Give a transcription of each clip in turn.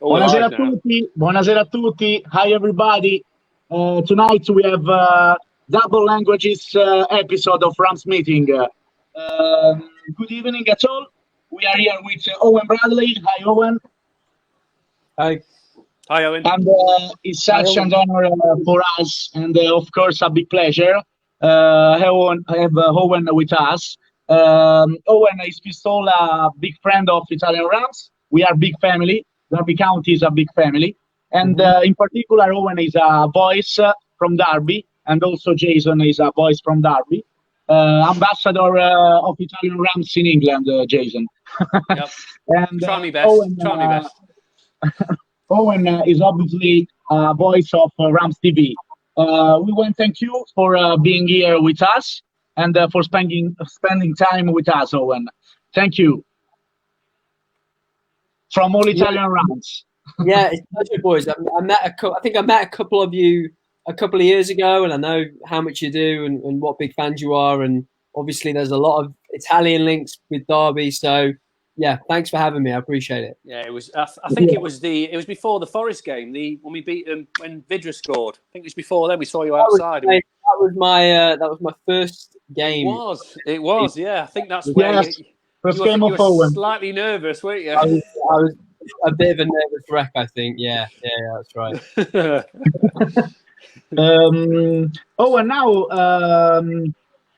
Buonasera a tutti. Buonasera a tutti. Hi everybody. Tonight we have double languages episode of Rams meeting. Good evening at all. We are here with Owen Bradley. Hi Owen. Hi. Hi Owen. And it's such an honor for us, and of course a big pleasure. I have Owen with us. Owen is still a big friend of Italian Rams. We are big family. Derby County is a big family. And in particular, Owen is a voice from Derby, and also Jason is a voice from Derby. Ambassador of Italian Rams in England, Jason. Yep. And try me best. Try me best. Owen is obviously a voice of Rams TV. We want to thank you for being here with us and for spending time with us, Owen. Thank you. From all Italian Rams. Yeah, it's a pleasure, boys. I think I met a couple of you a couple of years ago, and I know how much you do and what big fans you are. And obviously, there's a lot of Italian links with Derby. So, yeah, thanks for having me. I appreciate it. Yeah, it was. I think it was before the Forest game. When we beat them when Vidra scored. I think it was before then. We saw you outside. That was my first game. It was. Yeah, I think that's where you were slightly nervous, weren't you? I was a bit of a nervous wreck, I think. Yeah, that's right. And now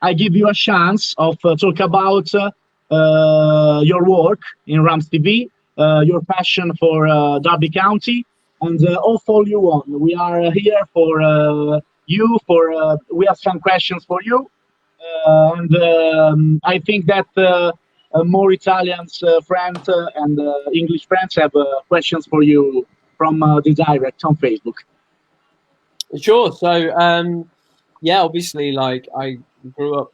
I give you a chance of talk about your work in Rams TV, your passion for Derby County, and all you want. We are here for you. We have some questions for you, and I think that more Italians friends and English friends have questions for you from the direct on Facebook. Sure. So, obviously, like I grew up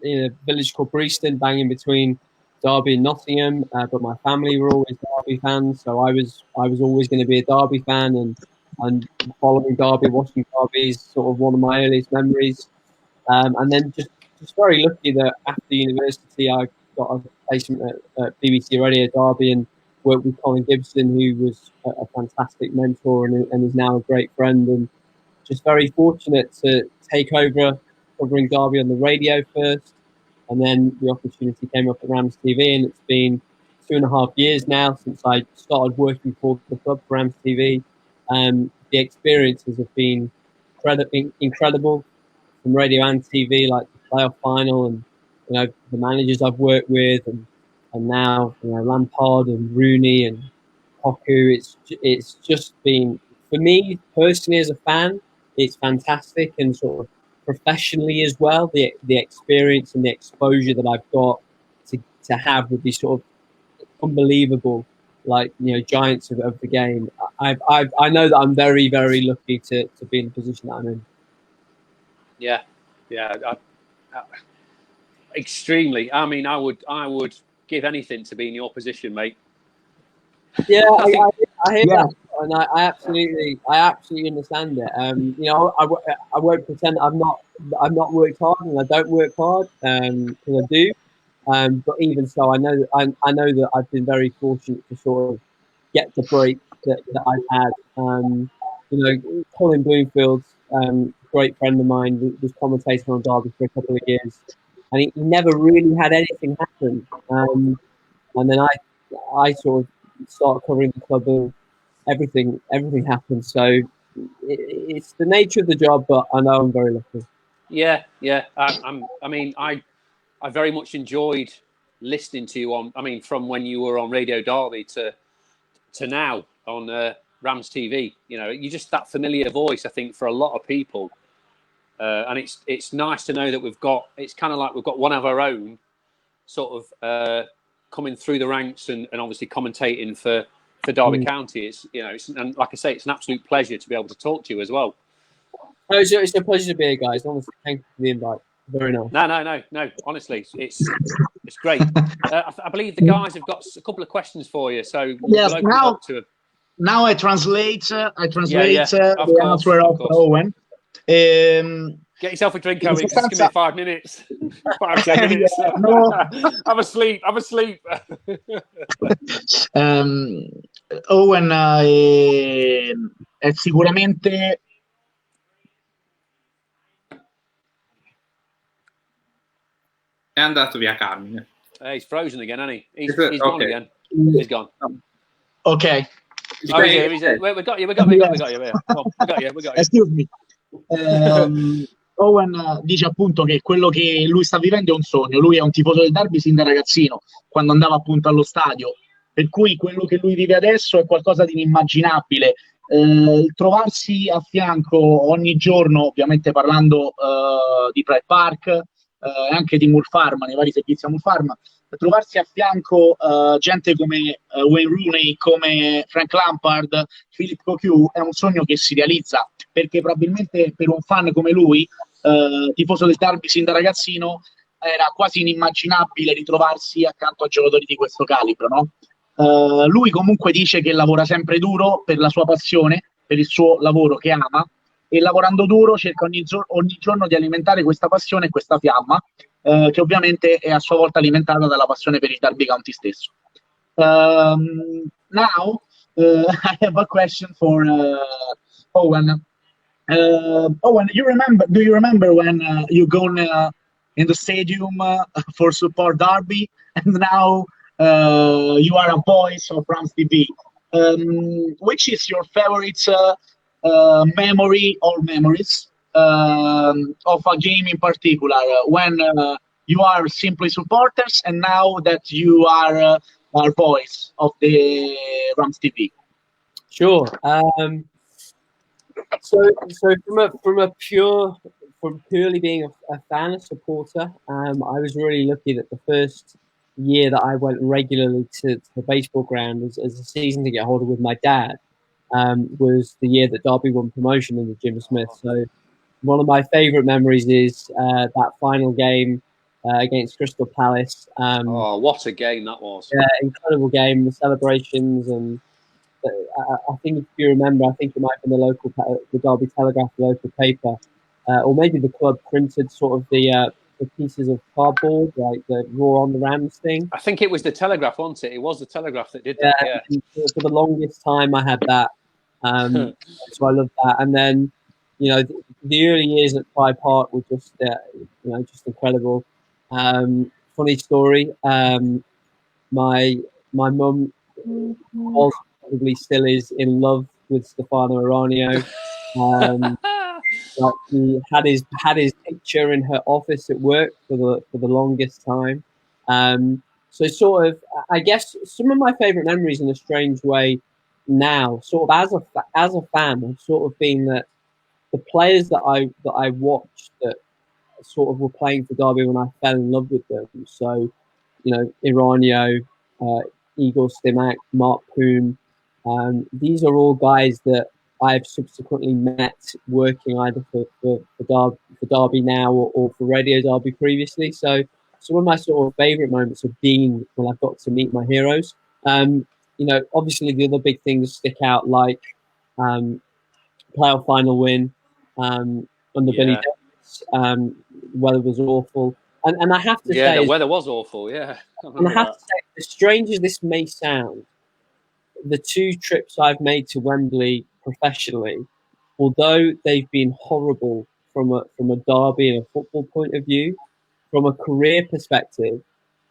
in a village called Breaston, banging between Derby and Nottingham, but my family were always Derby fans, so I was always going to be a Derby fan, and following Derby, watching Derby is sort of one of my earliest memories. And then just very lucky that after university, I got a placement at BBC Radio Derby and worked with Colin Gibson, who was a fantastic mentor and is now a great friend. And just very fortunate to take over covering Derby on the radio first. And then the opportunity came up at Rams TV, and it's been 2.5 years now since I started working for the club for Rams TV. The experiences have been incredible from radio and TV, like the playoff final, and the managers I've worked with, and now Lampard and Rooney and Poku. It's just been, for me personally as a fan, it's fantastic, and sort of professionally as well, the experience and the exposure that I've got to have with these sort of unbelievable giants of the game. I know that I'm very, very lucky to be in the position that I'm in. Yeah, extremely. I mean, I would give anything to be in your position, mate. Yeah, I hear that, and I absolutely understand it. I won't pretend I've not worked hard, and I don't work hard, because I do. But even so, I know that I've been very fortunate to sort of get the break that I've had. Colin Bloomfield's great friend of mine was commentating on Derby for a couple of years, and he never really had anything happen. And then I sort of started covering the club, and everything happened. So it's the nature of the job, but I know I'm very lucky. Yeah. I very much enjoyed listening to you from when you were on Radio Derby to now on Rams TV. You're just that familiar voice, I think, for a lot of people. And it's nice to know that it's kind of like we've got one of our own sort of coming through the ranks and obviously commentating for Derby County. And like I say, it's an absolute pleasure to be able to talk to you as well. No, it's a pleasure to be here, guys. Honestly, thank you for the invite. Very nice. No. Honestly, it's great. I believe the guys have got a couple of questions for you. So yes, now I translate. The answer of Owen. Get yourself a drink, In Owen. Just give sostanza, me 5 minutes. 5, 10 minutes. no. I'm asleep. Owen è sicuramente È andato via Carmine. He's frozen again, hasn't he? He's gone again. He's gone. ok. Oh, he's here. He's here. We got you. We got you. Excuse me. Owen dice appunto che quello che lui sta vivendo è un sogno. Lui è un tifoso del Derby sin da ragazzino, quando andava appunto allo stadio. Per cui quello che lui vive adesso è qualcosa di inimmaginabile. Trovarsi a fianco ogni giorno, ovviamente parlando di Pride Park e anche di Moor Farm, nei vari servizi a Moor Farm, trovarsi a fianco gente come Wayne Rooney, come Frank Lampard, Philip Cocu, è un sogno che si realizza, perché probabilmente per un fan come lui, tifoso del Derby sin da ragazzino, era quasi inimmaginabile ritrovarsi accanto a giocatori di questo calibro, no? Lui comunque dice che lavora sempre duro per la sua passione, per il suo lavoro che ama, e lavorando duro cerca ogni giorno di alimentare questa passione e questa fiamma, che ovviamente è a sua volta alimentata dalla passione per il Derby County stesso. Now, I have a question for Owen. Owen, do you remember when you gone in the stadium for support Derby, and now you are a voice of Rams TV? Which is your favorite memory or memories of a game in particular, when you are simply supporters and now that you are voice of the Rams TV? Sure. So from purely being a fan, a supporter, I was really lucky that the first year that I went regularly to the baseball ground as a season ticket holder with my dad was the year that Derby won promotion under Jim Smith. So one of my favourite memories is that final game against Crystal Palace. Oh, what a game that was! Yeah, incredible game. The celebrations, and I think if you remember, I think it might have been the Derby Telegraph, the local paper, or maybe the club printed sort of the pieces of cardboard, like the Raw on the Rams thing. I think it was the Telegraph, wasn't it? It was the Telegraph that did that. Yeah. For the longest time, I had that, so I loved that. And then, the early years at Pride Park were just, just incredible. Funny story. My mum was, probably still is, in love with Stefano Aranio. He had his picture in her office at work for the longest time. So sort of, I guess some of my favourite memories in a strange way now, sort of as a fan, have sort of been that the players that I watched that sort of were playing for Derby when I fell in love with them. So, Iranio, Igor Stimac, Mark Poon. These are all guys that I've subsequently met working either for Derby now or for Radio Derby previously. So some of my sort of favourite moments have been when I've got to meet my heroes. Obviously the other big things stick out, like playoff final win under Billy Davis. Weather was awful. And I have to say... the weather was awful, yeah. And I have to say, as strange as this may sound, the 2 trips I've made to Wembley professionally, although they've been horrible from a Derby and a football point of view, from a career perspective,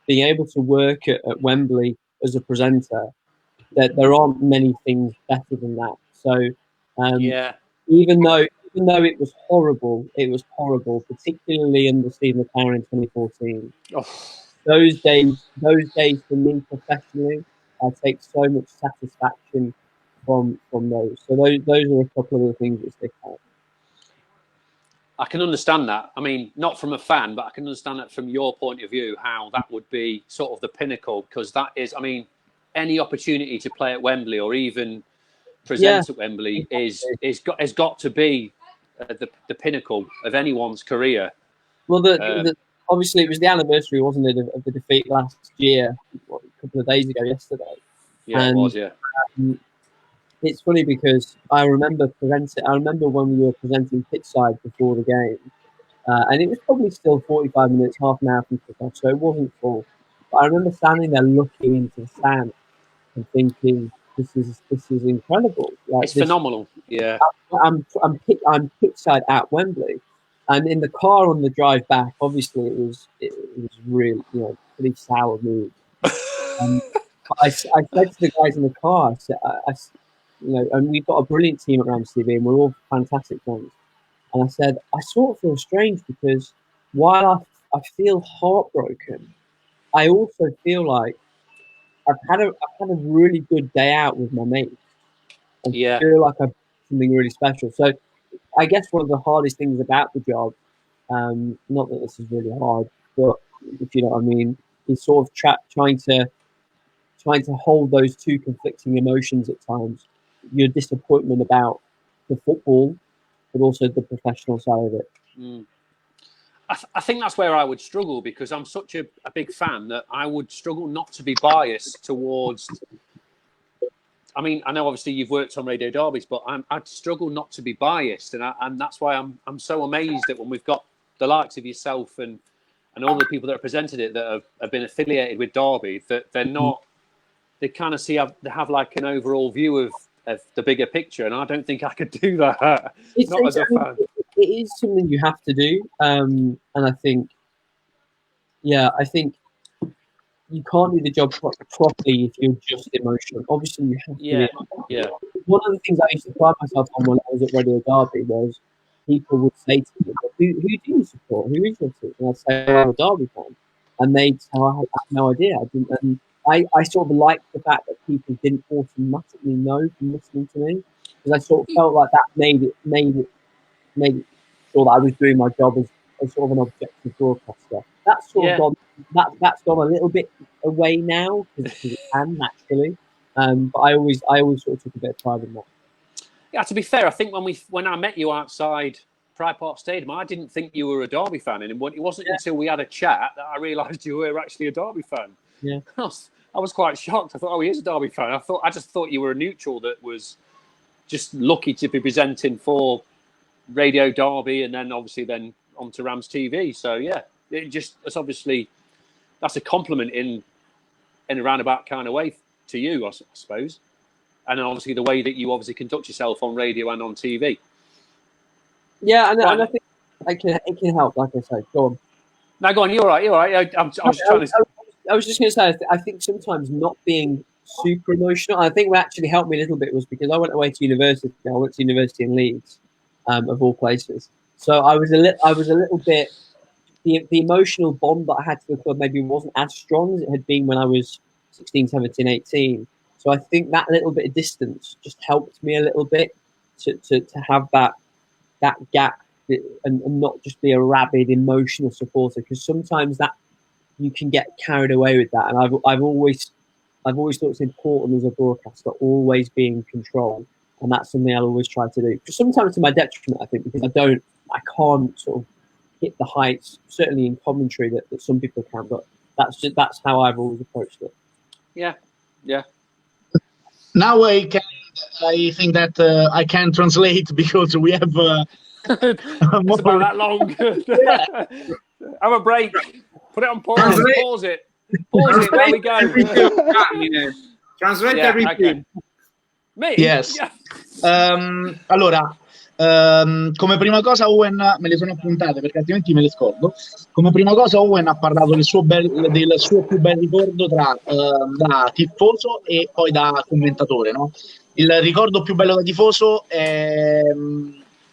being able to work at Wembley as a presenter, that there aren't many things better than that. So, even though it was horrible, particularly under Steve McLaren in 2014. Oh. Those days for me professionally, I take so much satisfaction from those. So those are a couple of the things that stick out. I can understand that. I mean, not from a fan, but I can understand that from your point of view, how that would be sort of the pinnacle, because that is, I mean, any opportunity to play at Wembley or even present at Wembley has got to be the pinnacle of anyone's career. Well, obviously it was the anniversary, wasn't it, of the defeat last year, a couple of days ago, yesterday. Yeah, it was, yeah. It's funny because I remember when we were presenting pitchside before the game, And it was probably still 45 minutes, half an hour from kickoff, so it wasn't full. But I remember standing there looking into the stand and thinking, this is incredible. Like, It's phenomenal. Yeah. I'm pitchside at Wembley, and in the car on the drive back, obviously it was really, pretty sour mood. I said to the guys in the car, and we've got a brilliant team at Rams TV, and we're all fantastic friends. And I said, I sort of feel strange because while I feel heartbroken, I also feel like I've had a really good day out with my mates. And feel like I've done something really special. So I guess one of the hardest things about the job, not that this is really hard, but if you know what I mean, is sort of trying to hold those two conflicting emotions at times. Your disappointment about the football, but also the professional side of it. Mm. I think that's where I would struggle, because I'm such a big fan that I would struggle not to be biased towards. I mean, I know obviously you've worked on Radio Derbies, but I'd struggle not to be biased, and that's why I'm so amazed that when we've got the likes of yourself and all the people that represented it that have been affiliated with Derby, that they're not. They kind of they have like an overall view of the bigger picture, and I don't think I could do that. Not as a fan. It is something you have to do, and I think you can't do the job properly if you're just emotional. Obviously, you have to. Yeah. One of the things I used to pride myself on when I was at Radio Derby was people would say to me, "Who do you support? Who is your team?" And I'd say, "I'm a Derby fan," and they'd say, "I had no idea." I didn't. And I sort of liked the fact that people didn't automatically know from listening to me, because I sort of felt like that made it sure that I was doing my job as sort of an objective broadcaster. That's sort of gone. That's gone a little bit away now because it can naturally. But I always sort of took a bit of pride in that. Yeah, to be fair, I think when I met you outside Pride Park Stadium, I didn't think you were a Derby fan, and it wasn't until we had a chat that I realised you were actually a Derby fan. Yeah, I was quite shocked. I thought, oh, he is a Derby fan. I just thought you were a neutral that was just lucky to be presenting for Radio Derby, and then obviously onto Rams TV. So yeah, it's obviously that's a compliment in a roundabout kind of way to you, I suppose. And then obviously the way that you obviously conduct yourself on radio and on TV. Yeah, and I think it can help. Like I said, go on. No, go on. You're all right. I was just going to say, I think sometimes not being super emotional. I think what actually helped me a little bit was because I went away to university. I went to university in Leeds, of all places. So I was a little bit. The emotional bond that I had to the club maybe wasn't as strong as it had been when I was 16, 17, 18. So I think that little bit of distance just helped me a little bit to have that gap and not just be a rabid emotional supporter, because sometimes that you can get carried away with that. And I've always thought it's important as a broadcaster always be in control, and that's something I'll always try to do. Because sometimes to my detriment, I think, because I can't sort of hit the heights, certainly in commentary that some people can, but that's how I've always approached it. Yeah. Now I think that I can translate because we have it's about that long. Have a break. Put it on pause. Pause it. There we go. Translate everything. Me? Yes. Allora, come prima cosa Owen, me le sono appuntate perché altrimenti me le scordo. Come prima cosa Owen ha parlato del suo più bel ricordo da tifoso e poi da commentatore, no? Il ricordo più bello da tifoso è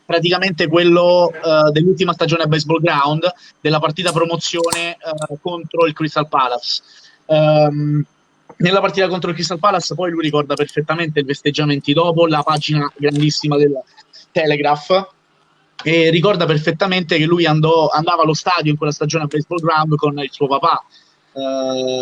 praticamente quello dell'ultima stagione a Baseball Ground, della partita promozione contro il Crystal Palace. Nella partita contro il Crystal Palace poi lui ricorda perfettamente i festeggiamenti dopo, la pagina grandissima del Telegraph, e ricorda perfettamente che lui andava allo stadio in quella stagione a Baseball Ground con il suo papà.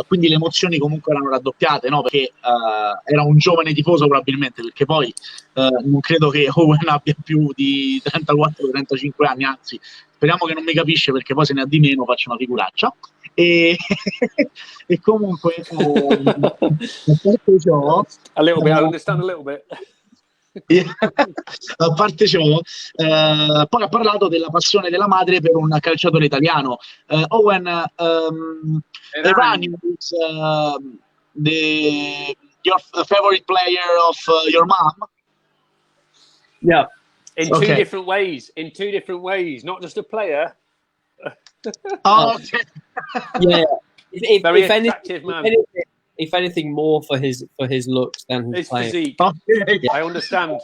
Quindi le emozioni comunque erano raddoppiate, no? Perché era un giovane tifoso probabilmente, perché poi non credo che Owen abbia più di 34-35 anni, anzi speriamo che non mi capisce, perché poi se ne ha di meno faccio una figuraccia. E comunque a little bit, I understand a little bit. A parte ciò, poi ha parlato della passione della madre per un calciatore italiano. Owen, Iranian is your favorite player of your mom? Yeah. In two different ways. In two different ways, not just a player. Oh, okay. Yeah. Very attractive man. If anything, more for his looks than his physique. Okay. I understand.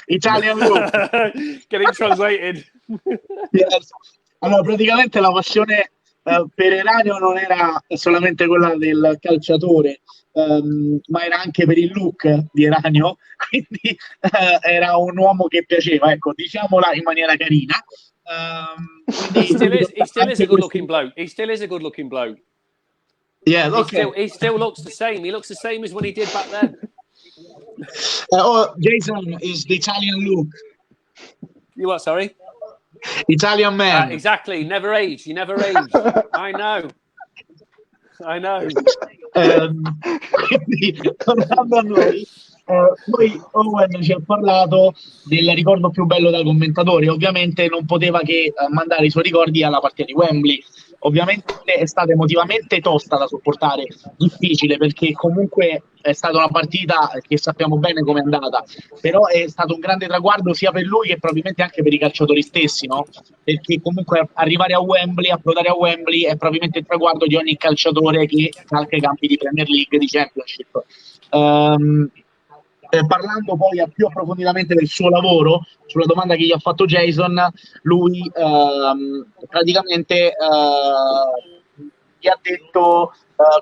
Italian look. Getting translated. Yes. Allora, praticamente la passione per Eranio non era solamente quella del calciatore, ma era anche per il look di Eranio, quindi era un uomo che piaceva, ecco, diciamola in maniera carina. He still is a good looking bloke. He still is a good looking bloke. Yeah, okay. He still looks the same. He looks the same as when he did back then. Jason is the Italian look. You what? Sorry. Italian man. Exactly. Never age. You never age. I know. Quindi, tornando a noi, poi Owen ci ha parlato del ricordo più bello da commentatore. Ovviamente non poteva che mandare i suoi ricordi alla partita di Wembley. Ovviamente è stata emotivamente tosta da sopportare, difficile, perché comunque è stata una partita che sappiamo bene com'è andata, però è stato un grande traguardo sia per lui che probabilmente anche per i calciatori stessi, no? Perché comunque arrivare a Wembley, approdare a Wembley è probabilmente il traguardo di ogni calciatore che calca i campi di Premier League, di Championship. Parlando poi più approfonditamente del suo lavoro, sulla domanda che gli ha fatto Jason, lui praticamente gli ha detto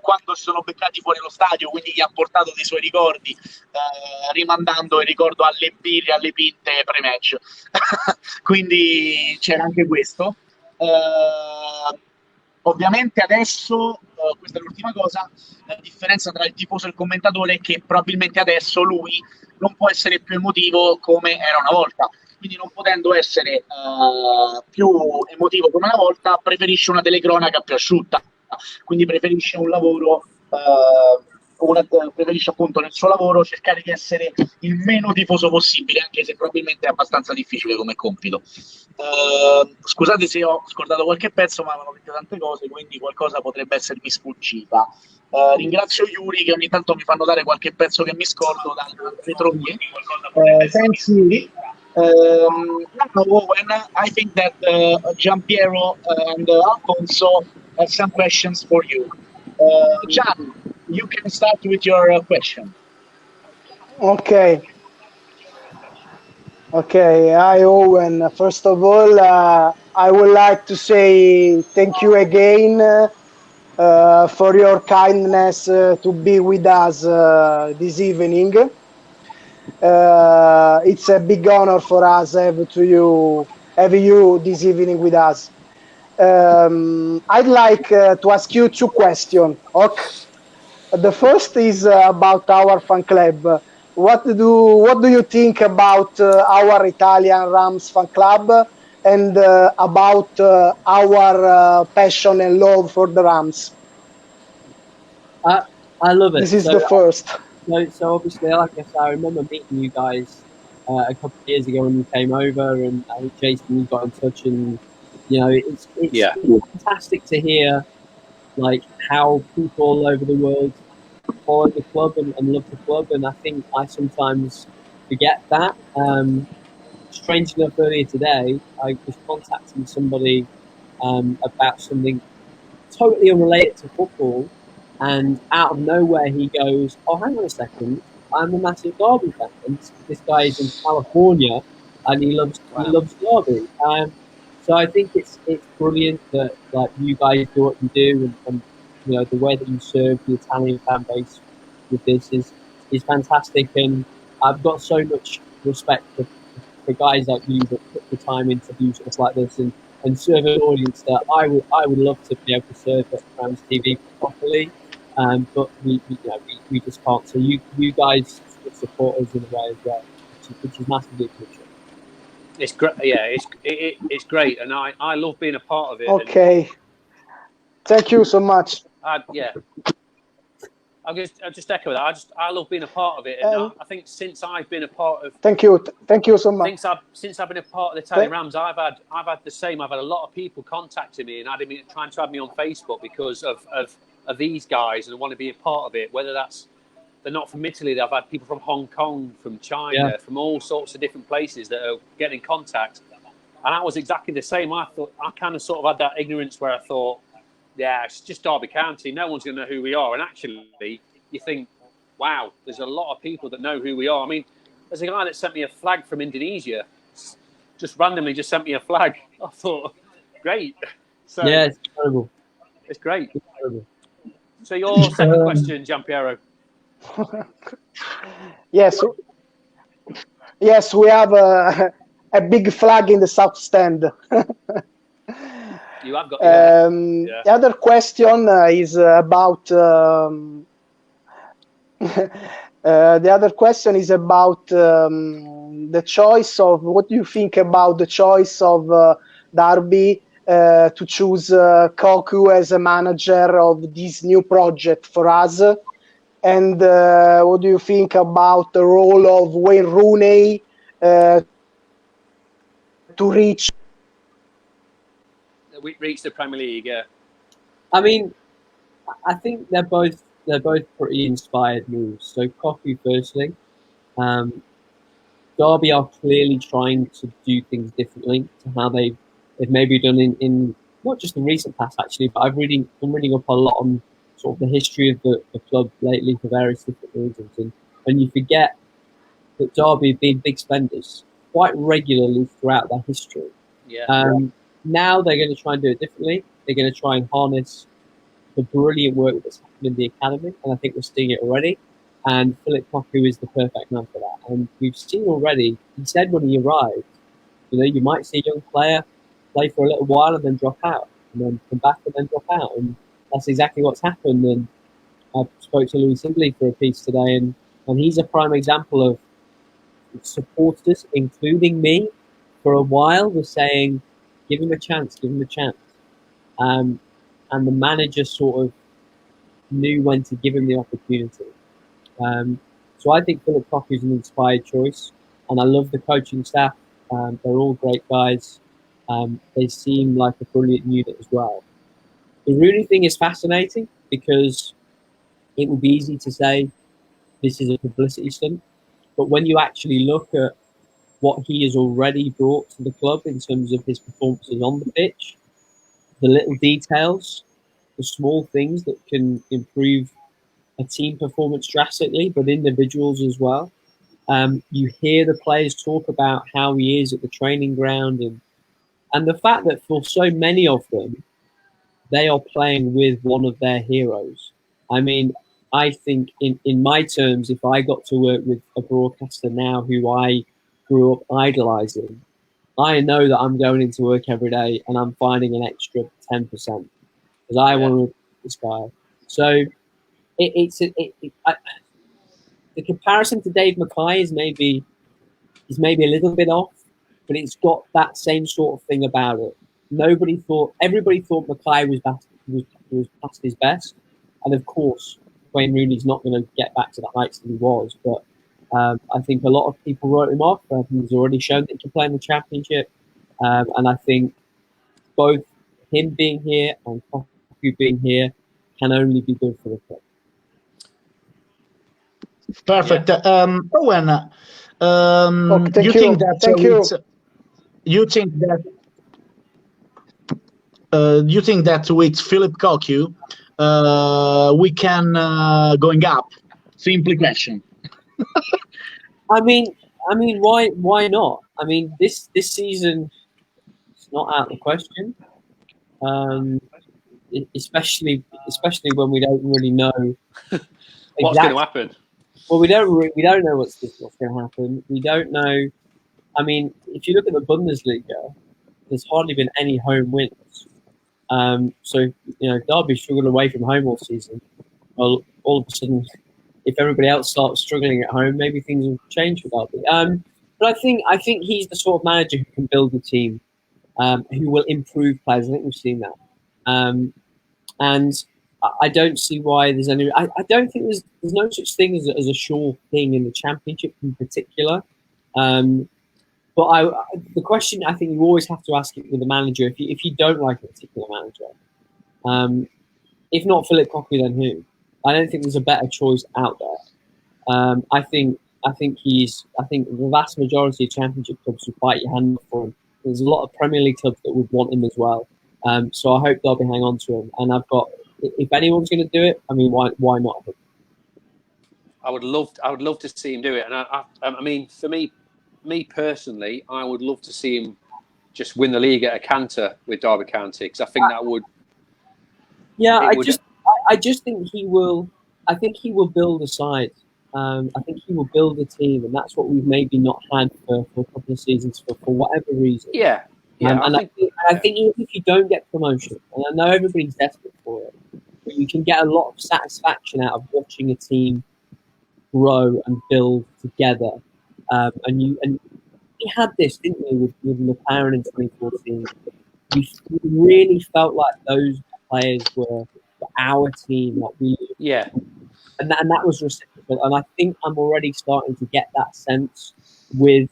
quando si sono beccati fuori lo stadio, quindi gli ha portato dei suoi ricordi, rimandando il ricordo alle birre, alle pinte pre-match. Quindi c'era anche questo. Ovviamente adesso, questa è l'ultima cosa, la differenza tra il tifoso e il commentatore è che probabilmente adesso lui non può essere più emotivo come era una volta, quindi non potendo essere più emotivo come una volta, preferisce una telecronaca più asciutta, quindi preferisce un lavoro, preferisce appunto nel suo lavoro cercare di essere il meno tifoso possibile, anche se probabilmente è abbastanza difficile come compito. Scusate se ho scordato qualche pezzo, ma avevano detto tante cose, quindi qualcosa potrebbe essermi sfuggita. Ringrazio Yuri che ogni tanto mi fa notare qualche pezzo che mi scordo dalle retrovie. Thanks Yuri. Now, Owen, I think that Giampiero and Alfonso have some questions for you. Gian, you can start with your question. Okay. Hi, Owen. First of all, I would like to say thank you again for your kindness to be with us this evening. It's a big honor for us have you this evening with us. I'd like to ask you two questions. Okay. The first is about our fan club. What do you think about our Italian Rams fan club and about our passion and love for the Rams? I love it. This is the first. So obviously, like I said, I remember meeting you guys a couple of years ago when you came over, and I think Jason, you got in touch, and it's fantastic to hear like how people all over the world follow the club and love the club, and I think I sometimes forget that. Strange enough, earlier today, I was contacting somebody about something totally unrelated to football, and out of nowhere he goes, "Oh, hang on a second, I'm a massive Derby fan." And this guy is in California, and he loves Derby. So I think it's brilliant that like you guys do what you do, and the way that you serve the Italian fan base with this is fantastic, and I've got so much respect for guys like you that put the time in to do stuff like this and serve an audience that I would love to be able to serve at Rams TV properly, but we just can't. So you guys support us in a way as well, which is massively appreciated. It's great. Yeah, it's great, and I love being a part of it. Okay. Thank you so much. Yeah. I'll just echo that. I love being a part of it, and I think since I've been a part of. Thank you so much. Since I've been a part of the Italian Rams, I've had the same. I've had a lot of people contacting me and trying to add me on Facebook because of these guys and want to be a part of it. Whether they're not from Italy, I've had people from Hong Kong, from China, from all sorts of different places that are getting in contact. And I was exactly the same. I kind of sort of had that ignorance where I thought, yeah, it's just Derby County. No one's going to know who we are. And actually, you think, wow, there's a lot of people that know who we are. I mean, there's a guy that sent me a flag from Indonesia. Just randomly sent me a flag. I thought, great. So, yeah, it's incredible. It's great. It's incredible. So your second question, Giampiero. Yes, we have a big flag in the south stand. You have got. The other question is about. The other question is about the choice of. What do you think about the choice of Derby to choose Koku as a manager of this new project for us? And what do you think about the role of Wayne Rooney to reach the Premier League? Yeah. I mean, I think they're both pretty inspired moves. So Koku firstly, Derby are clearly trying to do things differently to how they've maybe done in not just the recent past actually, but been reading up a lot on sort of the history of the club lately for various different reasons. And you forget that Derby have been big spenders quite regularly throughout their history. Yeah. Now they're going to try and do it differently. They're going to try and harness the brilliant work that's happened in the academy, and I think we're seeing it already. And Philip Koku is the perfect man for that. And we've seen already, he said when he arrived, you might see a young player play for a little while and then drop out, and then come back and then drop out. And that's exactly what's happened. And I spoke to Louis Sibley for a piece today, and he's a prime example of supporters, including me, for a while were saying, give him a chance. And the manager sort of knew when to give him the opportunity. So I think Philip Koku is an inspired choice, and I love the coaching staff. They're all great guys. They seem like a brilliant unit as well. The Rooney thing is fascinating because it would be easy to say this is a publicity stunt, but when you actually look at what he has already brought to the club in terms of his performances on the pitch, the little details, the small things that can improve a team performance drastically, but individuals as well. You hear the players talk about how he is at the training ground, and the fact that for so many of them, they are playing with one of their heroes. I mean, I think in my terms, if I got to work with a broadcaster now who I grew up idolizing, I know that I'm going into work every day and I'm finding an extra 10% because I want to work with this guy. So the comparison to Dave Mackay is maybe a little bit off, but it's got that same sort of thing about it. Everybody thought Mackay was past his best, and of course Wayne Rooney's not going to get back to the heights that he was. But I think a lot of people wrote him off. I think he's already shown that he can play in the Championship, and I think both him being here and Koku being here can only be good for the club. Perfect. Yeah. Owen, you think that with Philip Koku we can going up? Simple question. I mean, why not? I mean, this season it's not out of the question. Especially when we don't really know what's going to happen. Well, we don't know what's going to happen. We don't know. I mean, if you look at the Bundesliga, there's hardly been any home wins. So Derby struggled away from home all season. Well, all of a sudden, if everybody else starts struggling at home, maybe things will change for Derby. But I think he's the sort of manager who can build a team, who will improve players. I think we've seen that. And I don't see why there's any. I don't think there's no such thing as a sure thing in the Championship in particular. But the question I think you always have to ask it with the manager if you don't like a particular manager. If not Philip Cocu, then who? I don't think there's a better choice out there. I think the vast majority of Championship clubs would bite your hand for him. There's a lot of Premier League clubs that would want him as well. So I hope Derby hang on to him. And if anyone's going to do it, I mean, why not him? I would love to see him do it. And I mean, for me personally, I would love to see him just win the league at a canter with Derby County, because I think that would. Yeah, I just think he will. I think he will build a side. I think he will build a team, and that's what we've maybe not had for a couple of seasons for whatever reason. Yeah. I think even if you don't get promotion, and I know everybody's desperate for it, but you can get a lot of satisfaction out of watching a team grow and build together. And we had this, didn't we, with McLaren in 2014? We really felt like those players were our team. And that was reciprocal. And I think I'm already starting to get that sense with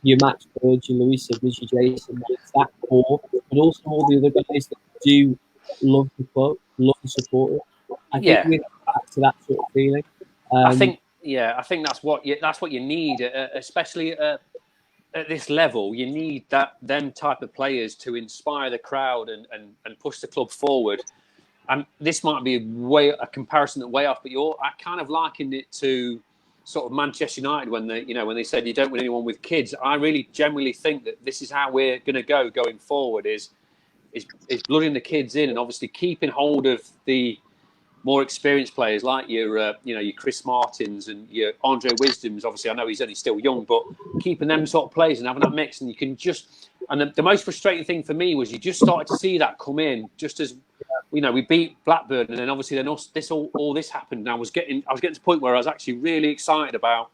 your Max Bird, your Louis Sibley, your Jason. It's that core, but also all the other guys that do love the club, love the support. I think we're back to that sort of feeling. I think that's what you need, especially at this level. You need them type of players to inspire the crowd and push the club forward. And this might be a comparison that way off, but I kind of likened it to sort of Manchester United when they said you don't win anyone with kids. I really generally think that this is how we're going to go going forward is blooding the kids in, and obviously keeping hold of the more experienced players like your Chris Martins and your Andre Wisdoms. Obviously, I know he's only still young, but keeping them sort of players and having that mix, and you can just. And the most frustrating thing for me was you just started to see that come in just as. We beat Blackburn, and then obviously all this happened. And I was getting to the point where I was actually really excited about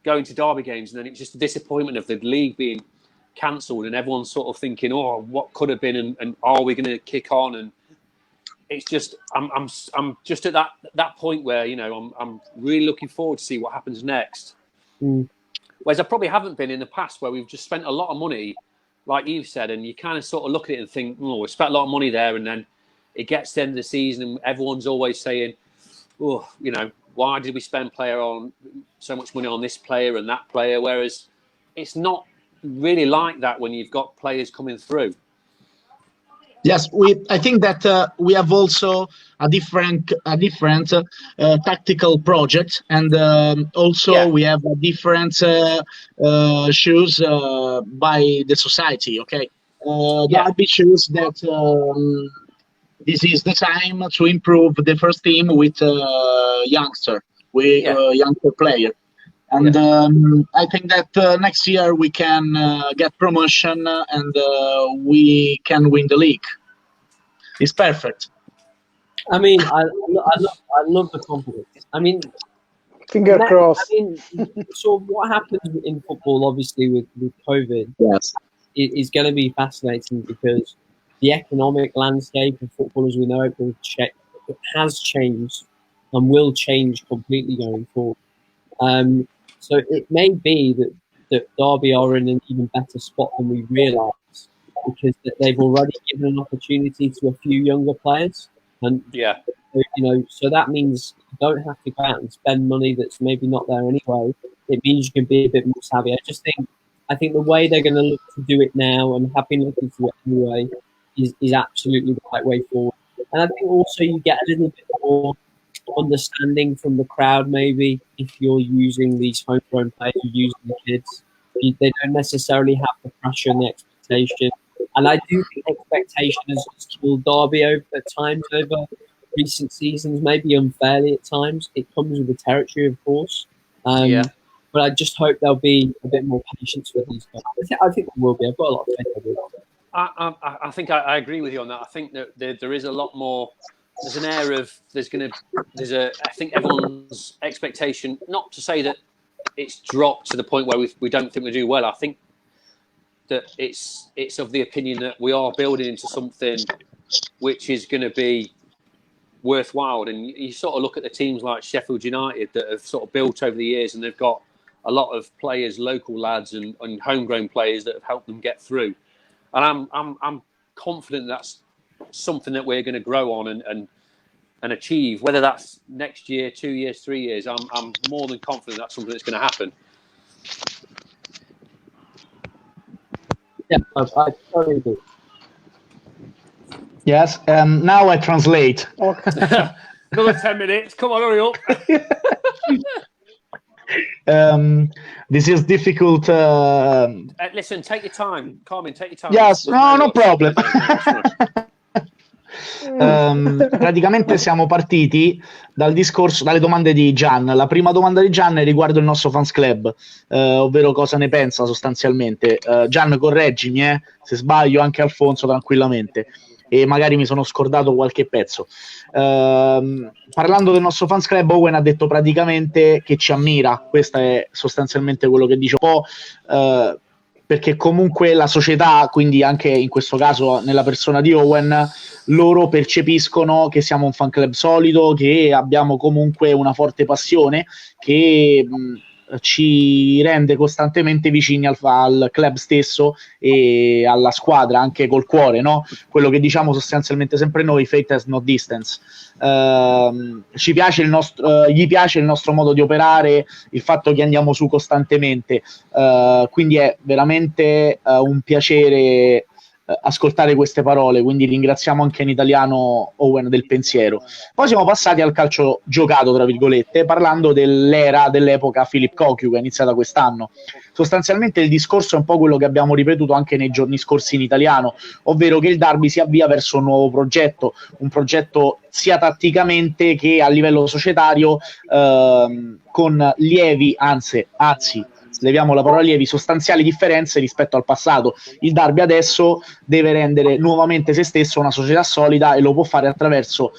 going to Derby games, and then it was just the disappointment of the league being cancelled, and everyone's sort of thinking, "Oh, what could have been, and are we going to kick on?" And it's just I'm just at that point where I'm really looking forward to see what happens next. Whereas I probably haven't been in the past, where we've just spent a lot of money, like you've said, and you kind of sort of look at it and think, "Oh, we spent a lot of money there," and then it gets to the end of the season and everyone's always saying, "Oh, why did we spend so much money on this player and that player?" Whereas it's not really like that when you've got players coming through. Yes, I think that we have also a different tactical project, and also we have a different shoes by the society. Okay, Derby shoes that. This is the time to improve the first team with youngster player, and I think that next year we can get promotion and we can win the league. It's perfect. I mean, I love the confidence. I mean, finger crossed. I mean, so what happens in football, obviously with COVID, is going to be fascinating because. The economic landscape of football as we know it has changed and will change completely going forward. So it may be that Derby are in an even better spot than we realise because they've already given an opportunity to a few younger players. And so that means you don't have to go out and spend money that's maybe not there anyway. It means you can be a bit more savvy. I think the way they're going to look to do it now and have been looking to it anyway is absolutely the right way forward. And I think also you get a little bit more understanding from the crowd maybe if you're using these homegrown players, you're using the kids. They don't necessarily have the pressure and the expectation. And I do think expectation has killed Derby at times over recent seasons, maybe unfairly at times. It comes with the territory, of course. But I just hope there'll be a bit more patience with these guys. I think there will be. I've got a lot of faith in it. I think I agree with you on that. I think that there is a lot more. There's an air of I think everyone's expectation. Not to say that it's dropped to the point where we don't think we do well. I think that it's of the opinion that we are building into something which is going to be worthwhile. And you sort of look at the teams like Sheffield United that have sort of built over the years, and they've got a lot of players, local lads and homegrown players that have helped them get through. And I'm confident that's something that we're going to grow on and achieve. Whether that's next year, 2 years, 3 years, I'm more than confident that's something that's going to happen. Yeah, I totally agree. Yes, now I translate. Another 10 minutes. Come on, hurry up. This is difficult. Listen, take your time. Carmen, take your time. Yes, no problem. Praticamente siamo partiti dal discorso, dalle domande di Gian. La prima domanda di Gian è riguardo il nostro fans club, ovvero cosa ne pensa sostanzialmente. Gian, correggimi se sbaglio, anche Alfonso tranquillamente, e magari mi sono scordato qualche pezzo. Parlando del nostro fans club, Owen ha detto praticamente che ci ammira. Questo è sostanzialmente quello che dice un po', perché comunque la società, quindi anche in questo caso nella persona di Owen, loro percepiscono che siamo un fan club solido, che abbiamo comunque una forte passione che ci rende costantemente vicini al club stesso e alla squadra, anche col cuore, no? Quello che diciamo sostanzialmente sempre noi, faith has no distance. Ci piace gli piace il nostro modo di operare, il fatto che andiamo su costantemente, quindi è veramente un piacere ascoltare queste parole, quindi ringraziamo anche in italiano Owen del pensiero. Poi siamo passati al calcio giocato, tra virgolette, parlando dell'epoca Philip Cocu, che è iniziata quest'anno. Sostanzialmente il discorso è un po' quello che abbiamo ripetuto anche nei giorni scorsi in italiano, ovvero che il Derby si avvia verso un nuovo progetto, un progetto sia tatticamente che a livello societario, con lievi, anzi leviamo la parola lievi, sostanziali differenze rispetto al passato. Il Derby adesso deve rendere nuovamente se stesso una società solida e lo può fare attraverso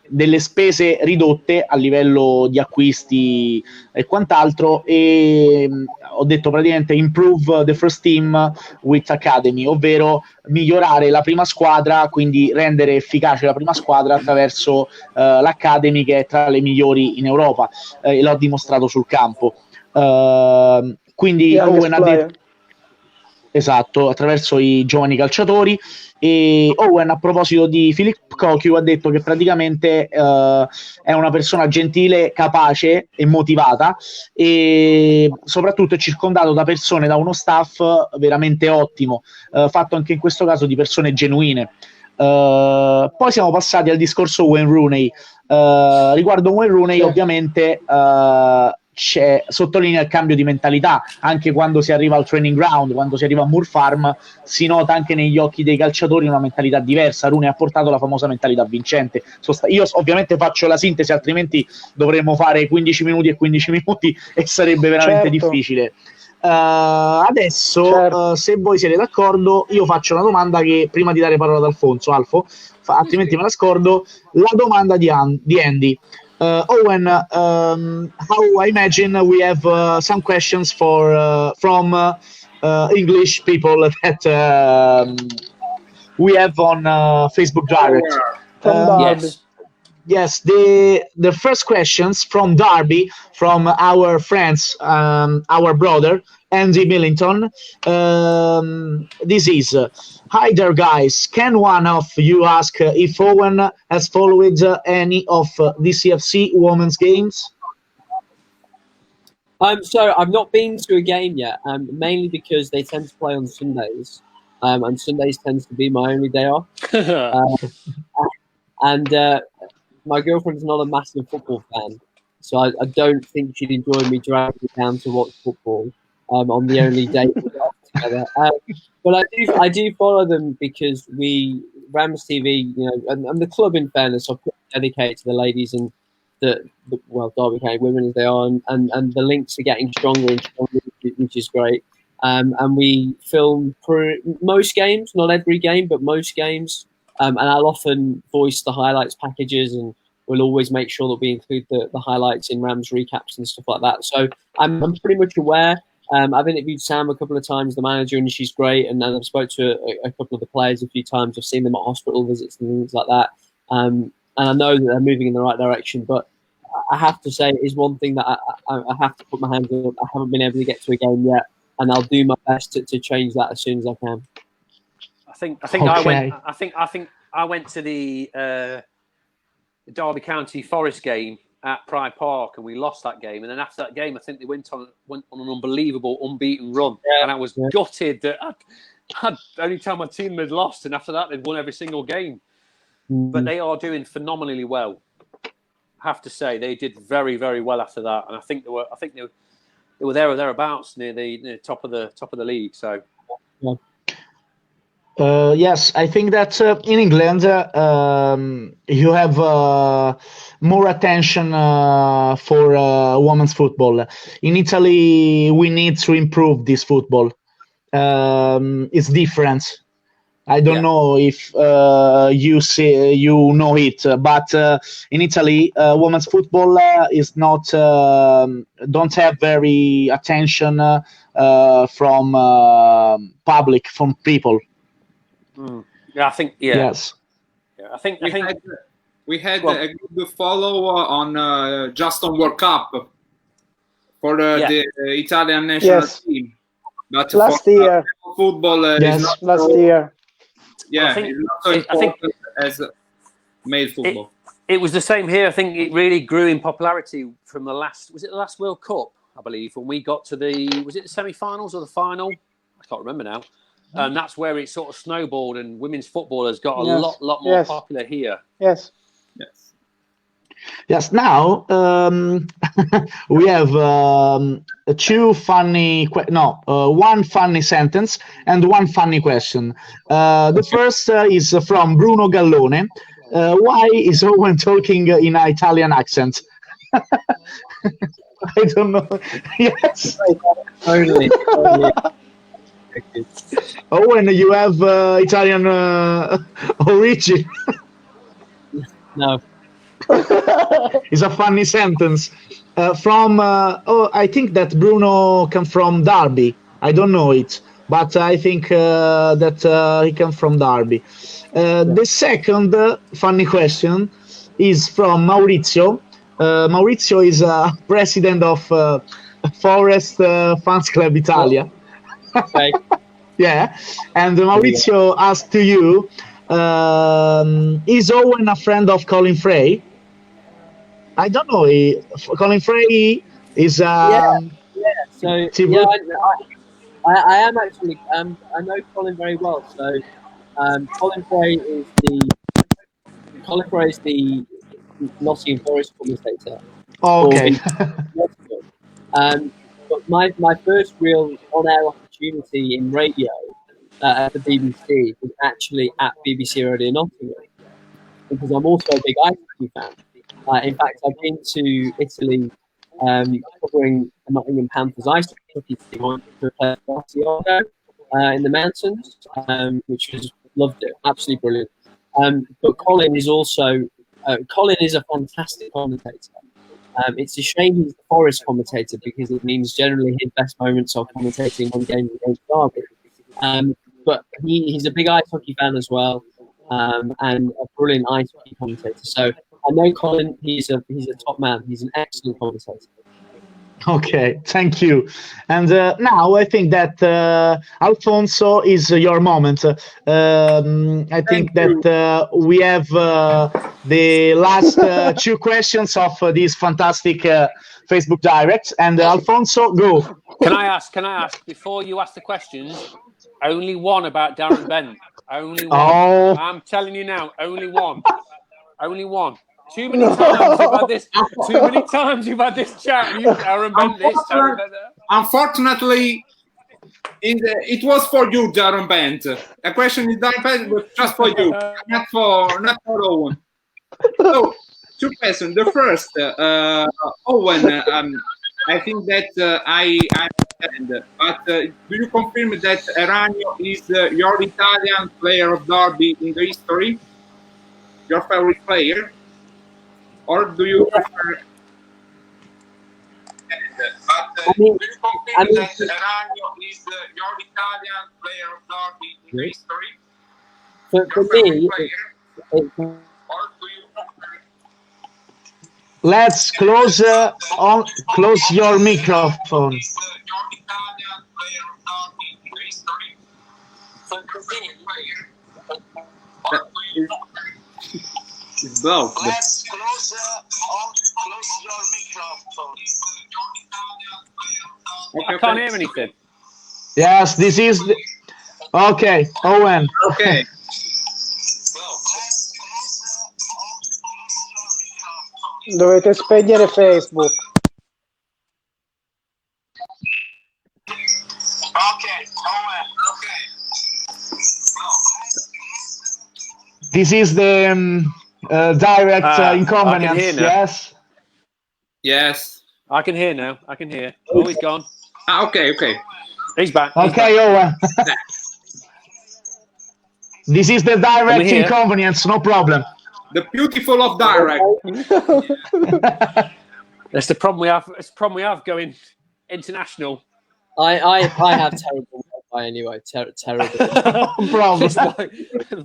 delle spese ridotte a livello di acquisti e quant'altro, e ho detto praticamente improve the first team with academy, ovvero migliorare la prima squadra, quindi rendere efficace la prima squadra attraverso l'academy, che è tra le migliori in Europa, e l'ho dimostrato sul campo. Quindi Owen ha detto, esatto, attraverso i giovani calciatori. E Owen, a proposito di Philip Cocu, ha detto che praticamente è una persona gentile, capace e motivata, e soprattutto è circondato da persone, da uno staff veramente ottimo, fatto anche in questo caso di persone genuine. Poi siamo passati al discorso Wayne Rooney. Riguardo Wayne Rooney, ovviamente sottolinea il cambio di mentalità. Anche quando si arriva al training ground, quando si arriva a Moor Farm, si nota anche negli occhi dei calciatori una mentalità diversa. Rooney ha portato la famosa mentalità vincente. Io ovviamente faccio la sintesi, altrimenti dovremmo fare 15 minuti e 15 minuti e sarebbe veramente difficile. Adesso, se voi siete d'accordo, io faccio una domanda che, prima di dare parola ad Alfo, altrimenti me la scordo, la domanda di Andy. Owen, how I imagine we have some questions from English people that we have on Facebook Direct. Yes, the first questions from Derby, from our friends, our brother Andy Millington. This is, hi there guys, can one of you ask if Owen has followed any of DCFC women's games? So I've not been to a game yet, mainly because they tend to play on Sundays, and Sundays tends to be my only day off. And my girlfriend's not a massive football fan, so I don't think she'd enjoy me dragging her down to watch football on the only day we're off together. But I do follow them because Rams TV, you know, and the club, in fairness, are dedicated to the ladies and the Derby County women as they are, and the links are getting stronger and stronger, which is great. And we film most games, not every game, but most games. And I'll often voice the highlights packages, and we'll always make sure that we include the highlights in Rams recaps and stuff like that. So I'm pretty much aware. I've interviewed Sam a couple of times, the manager, and she's great. And then I've spoke to a couple of the players a few times. I've seen them at hospital visits and things like that. and I know that they're moving in the right direction. But I have to say, it is one thing that I have to put my hands up. I haven't been able to get to a game yet, and I'll do my best to change that as soon as I can. I think Okay. I went to the Derby County Forest game at Pride Park, and we lost that game. And then after that game, I think they went on an unbelievable unbeaten run, and I was gutted that I'd only time my team had lost, and after that they'd won every single game. But they are doing phenomenally well. I have to say they did very, very well after that, and I think they were there or thereabouts near the top of the league. So. Yes, I think that in England you have more attention for women's football. In Italy, we need to improve this football. It's different. I don't know if you know it, but in Italy, women's football is not don't have very attention from public, from people. Yeah, I think. Yeah. Yes. Yeah, I think we had a good follow on just on World Cup for the Italian national team. But last year, football is not last year. Yeah, it's not so important as male football. It was the same here. I think it really grew in popularity from the last World Cup, I believe, when we got to was it the semi-finals or the final? I can't remember now. And that's where it sort of snowballed, and women's football has got a lot more popular here. Yes. Now we have one funny sentence and one funny question. The first is from Bruno Gallone. Why is Owen talking in an Italian accent? I don't know. Yes. Totally. Owen, you have Italian origin. No. It's a funny sentence. I think that Bruno comes from Derby. I don't know it, but I think that he comes from Derby. The second funny question is from Maurizio. Maurizio is president of Forest Fans Club Italia. Okay. Yeah, and Maurizio asked to you, is Owen a friend of Colin Frey? I don't know. Colin Frey is So I am actually. I know Colin very well. So Colin Frey is the Nottingham Forest commentator. Okay. But my first real on-air opportunity in radio at the BBC was actually at BBC Radio Nottingham, because I'm also a big ice hockey fan. In fact, I've been to Italy covering the Nottingham Panthers ice hockey team to play Barcelona in the mountains, which was loved it, absolutely brilliant. But Colin is also a fantastic commentator. It's a shame he's the Forest commentator, because it means generally his best moments are commentating on games against Derby. But he's a big ice hockey fan as well, and a brilliant ice hockey commentator. So I know Colin. He's a top man. He's an excellent commentator. Okay, thank you. And now I think that Alfonso is your moment. I think that we have the last two questions of this fantastic Facebook Direct. And Alfonso, go. Can I ask before you ask the questions? Only one about Darren Bent. Only one. Oh. I'm telling you now. Only one. Only one. Too many times you've had this. Too many times you've had this chat. You Darren Bent this, Darren Bent that. Unfortunately, it was for you, Darren Bent. The question is Darren Bent, but just for you, not for Owen. So, two questions. The first, Owen. I think that I understand, but do you confirm that Eranio is your Italian player of Derby in the history? Your favorite player? Or do you prefer? But do you confirm that Eranio is your Italian player of Derby in the history? For me, or do you prefer? let's close close your microphone. It's blocked. Let's close your microphone. I can't hear anything. Yes, this is okay, Owen. Okay. Dovete spegnere Facebook. Okay, Owen. Okay. This is the direct inconvenience. I can hear now. Yes. Yes. I can hear now. I can hear. Oh, he's gone. Okay. He's back. He's Okay, Owen. This is the direct here. inconvenience. No problem. The beautiful of direct. That's the problem we have. It's the problem we have going international. I have terrible Wi-Fi anyway. Terrible. Problem.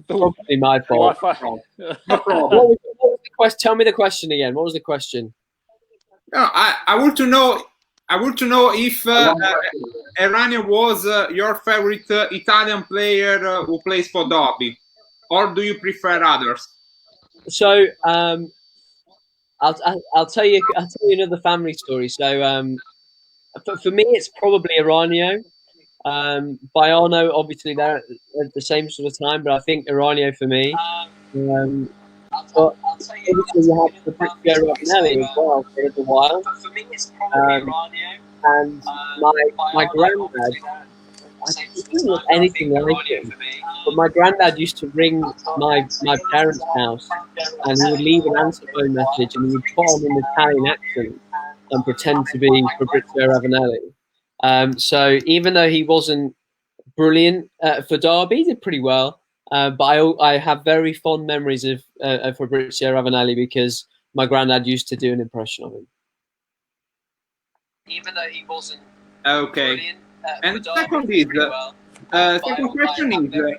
Probably my fault. No problem. What was the question? Tell me the question again. What was the question? No, I want to know. I want to know if Errani was your favorite Italian player who plays for Derby, or do you prefer others? So I'll tell you another family story. So for me, it's probably Aranio. Baiano, obviously, they're at the same sort of time, but I think Aranio for me. But obviously, you have Fabrizio Ravanelli as well for a little while. And my granddad, I didn't look anything like him, but my granddad used to ring my parents' house, and he would leave an answer phone message, and he would put on an Italian accent and pretend to be Fabrizio Ravanelli. So even though he wasn't brilliant for Derby, he did pretty well. But I have very fond memories of Fabrizio Ravanelli because my granddad used to do an impression of him. Even though he wasn't brilliant, and second is second question is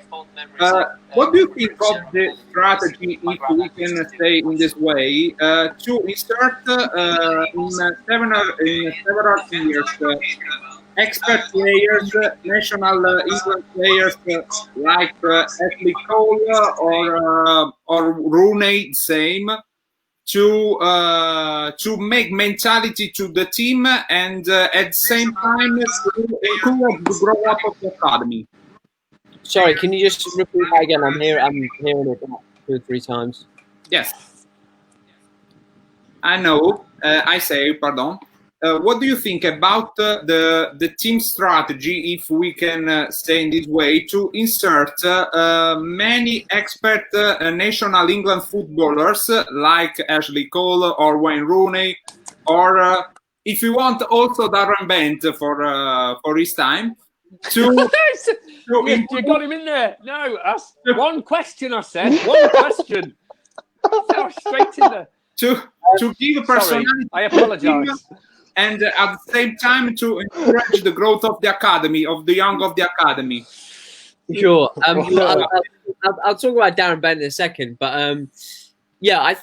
what do you think of the strategy, if we can say in this way, to insert in several years expert players, national England players like Ashley Cole or Rooney, same, to make mentality to the team and at the same time to encourage the grow up of the academy. Sorry, can you just repeat that again? I'm hearing it 2 or 3 times. Yes, I know. I say, pardon. What do you think about the team strategy, if we can say in this way, to insert many expert national England footballers like Ashley Cole or Wayne Rooney, or if you want also Darren Bent for his time, to you got him in there. No, one question. I said one question. So straight in there. To give personality. Sorry, I apologise. And at the same time to encourage the growth of the academy, of the young of the academy. Sure. I'll talk about Darren Bent in a second, but yeah, I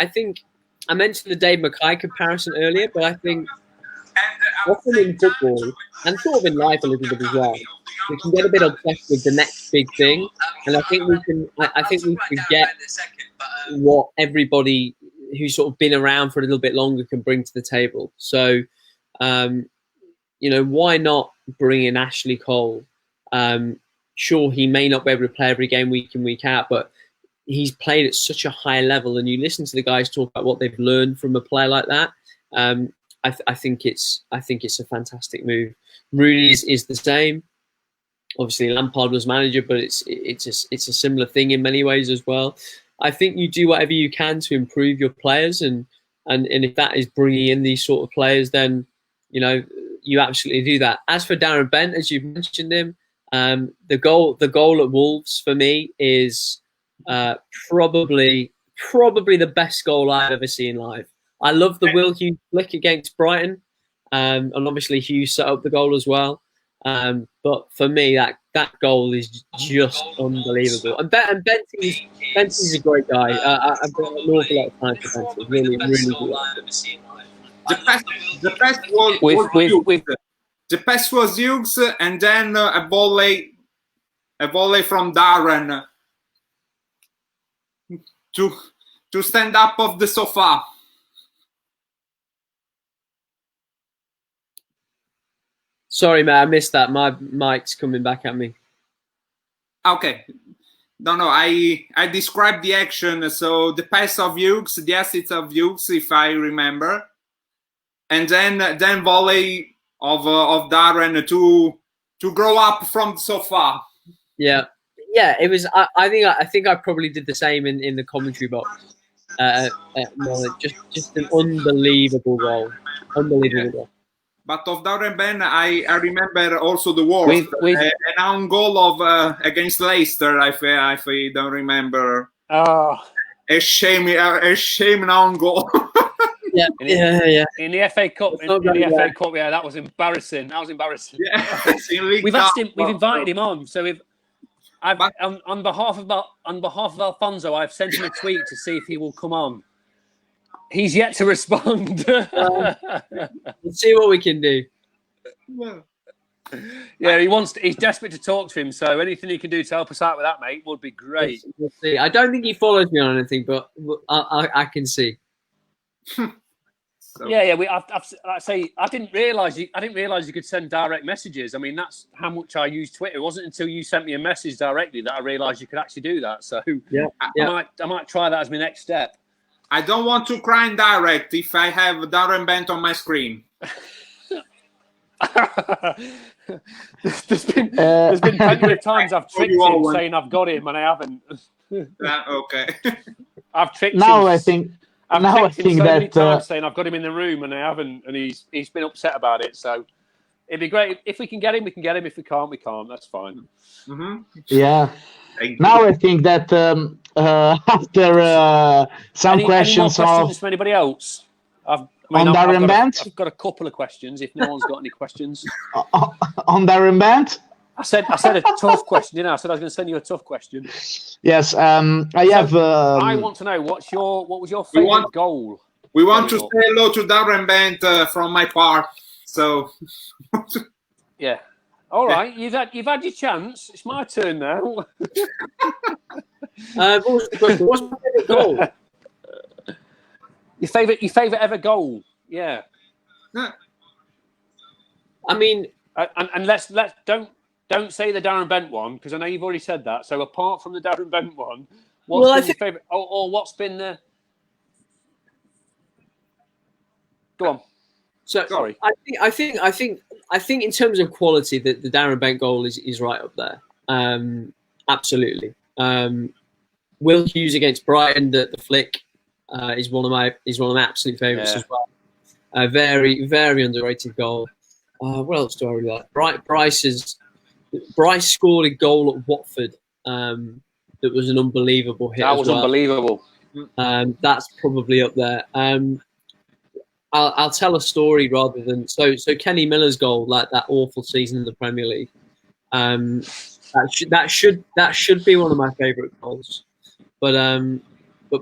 think I mentioned the Dave Mackay comparison earlier, but I think often in football and sort of in life a little bit as well, we can get a bit obsessed with the next big thing, and I think we can. I think we forget what everybody who's sort of been around for a little bit longer can bring to the table. So, why not bring in Ashley Cole? Sure, he may not be able to play every game week in, week out, but he's played at such a high level, and you listen to the guys talk about what they've learned from a player like that. I think it's a fantastic move. Rooney is the same. Obviously, Lampard was manager, but it's a similar thing in many ways as well. I think you do whatever you can to improve your players, and if that is bringing in these sort of players, then you absolutely do that. As for Darren Bent, as you've mentioned him, the goal at Wolves for me is probably the best goal I've ever seen live. I love the Will Hughes flick against Brighton, and obviously Hughes set up the goal as well. But for me, that that goal is just unbelievable. And Bentley's a great guy. I've got an awful lot of time for Bentley. Really, really good. The pass was Hughes, and then a volley from Darren to stand up off the sofa. Sorry, man, I missed that. My mic's coming back at me. Okay. No, I described the action. So the pass of Hughes, the assist of Hughes, if I remember, and then volley of Darren to grow up from the sofa. Yeah. It was. I think I probably did the same in the commentary box. Just an unbelievable goal. Unbelievable goal. But of Darren Ben, I remember also the worst. An own goal of against Leicester. I don't remember. Oh, a shame an own goal. Yeah. In the FA Cup, yeah, that was embarrassing. Yeah, we've invited him on, so on behalf of Alfonso, I've sent him a tweet to see if he will come on. He's yet to respond. Let's see what we can do. Yeah, he's desperate to talk to him. So anything he can do to help us out with that, mate, would be great. We'll see. I don't think he follows me on anything, but I can see. Yeah. I didn't realize you could send direct messages. I mean, that's how much I use Twitter. It wasn't until you sent me a message directly that I realized you could actually do that. So I might try that as my next step. I don't want to cry in direct if I have Darren Bent on my screen. There's been plenty of times I've tricked him saying I've got him and I haven't. Okay. I've tricked now him. I think Many times saying I've got him in the room and I haven't, and he's been upset about it. So it'd be great if we can get him. We can get him. If we can't, we can't. That's fine. Mm-hmm. Yeah. Now I think that after some questions any more questions from anybody else? On Darren Bent? I've got a couple of questions. If no one's got any questions on Darren Bent, I said a tough question. I said I was going to send you a tough question. Yes, I have. I want to know what was your favorite goal? We want to say hello to Darren Bent from my part. So yeah. All right, you've had your chance. It's my turn now. What was the question? What's my favorite goal? Your favorite ever goal? Yeah. I mean, and let's don't say the Darren Bent one because I know you've already said that. So apart from the Darren Bent one, what's been your favorite? Or what's been the? Go on. So sorry. I think in terms of quality, the Darren Bent goal is right up there. Absolutely. Will Hughes against Brighton, the flick is one of my absolute favourites as well. A very, very underrated goal. What else do I really like? Bryce scored a goal at Watford. That was an unbelievable hit. That was unbelievable. That's probably up there. I'll tell a story rather than so Kenny Miller's goal, like that awful season in the Premier League. That should be one of my favourite goals. But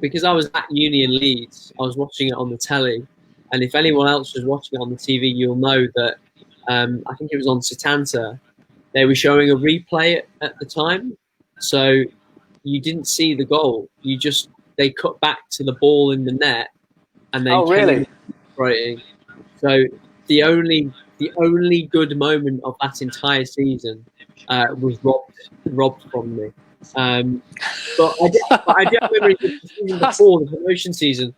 because I was at uni in Leeds, I was watching it on the telly, and if anyone else was watching it on the TV, you'll know that I think it was on Setanta. They were showing a replay at the time, so you didn't see the goal. They cut back to the ball in the net, and then really? So the only good moment of that entire season was robbed from me. But I do remember the season before the promotion season.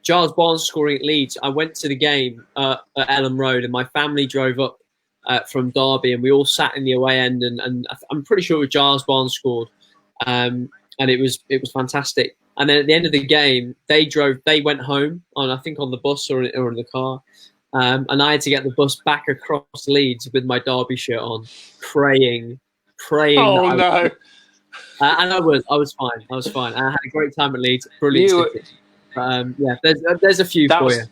Giles Barnes scoring at Leeds. I went to the game at Ellen Road, and my family drove up from Derby, and we all sat in the away end, and I'm pretty sure Giles Barnes scored, and it was fantastic. And then at the end of the game, they went home on the bus or in the car, and I had to get the bus back across Leeds with my Derby shirt on, praying. Oh no! And I was fine. I had a great time at Leeds. Brilliant. Yeah, there's a few for you.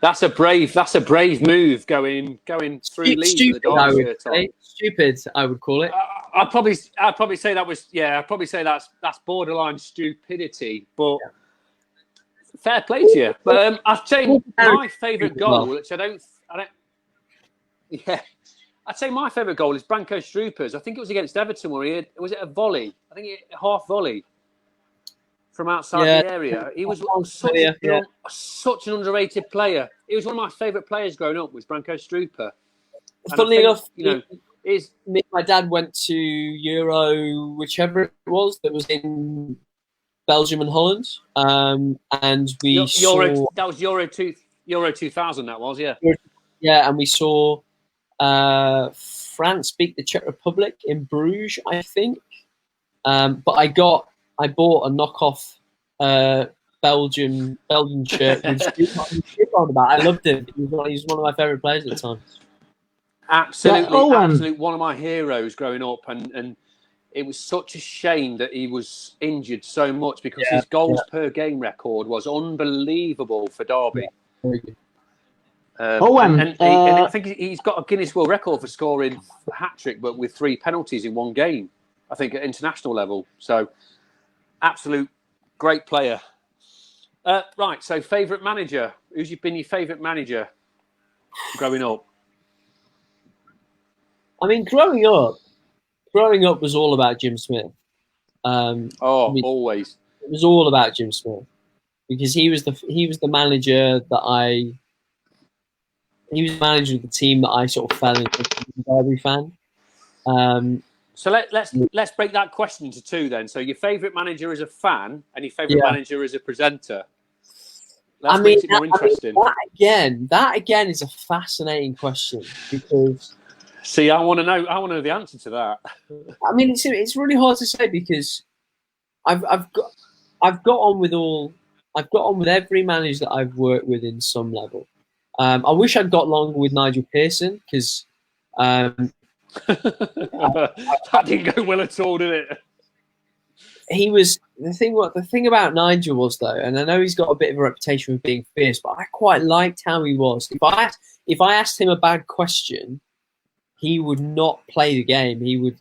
That's a brave move going through Leeds with the Derby shirt on. Stupid, I would call it. I'd probably say that was I'd probably say that's borderline stupidity, but fair play to you. But I'd say my favourite goal, which I don't. Yeah, I'd say my favourite goal is Branko Struper's. I think it was against Everton where was it a volley? I think half volley from outside the area. He was such an underrated player. He was one of my favourite players growing up. Was Branko Struper. Funnily enough, my dad went to Euro, whichever it was, that was in Belgium and Holland, and we saw that was Euro 2000. That was and we saw France beat the Czech Republic in Bruges, I think. But I bought a knockoff Belgian shirt. I loved him. He was one of my favourite players at the time. Absolutely, one of my heroes growing up, and it was such a shame that he was injured so much because his goals per game record was unbelievable for Derby. Owen, and I think he's got a Guinness World Record for scoring a hat-trick, but with 3 penalties in one game, I think at international level. So, absolute great player. Right, so favourite manager. Who's been your favourite manager growing up? I mean, growing up was all about Jim Smith. Always. It was all about Jim Smith because he was the manager that he was the manager of the team that I sort of fell into as a Derby fan. So let's break that question into 2 then. So your favourite manager as a fan and your favourite manager as a presenter. That makes it more interesting. That again is a fascinating question because. See, I want to know the answer to that. I mean, it's really hard to say because I've got on with every manager that I've worked with in some level. I wish I'd got along with Nigel Pearson because that didn't go well at all, did it? He was the thing about Nigel was though, and I know he's got a bit of a reputation for being fierce, but I quite liked how he was. If I asked him a bad question, he would not play the game. He would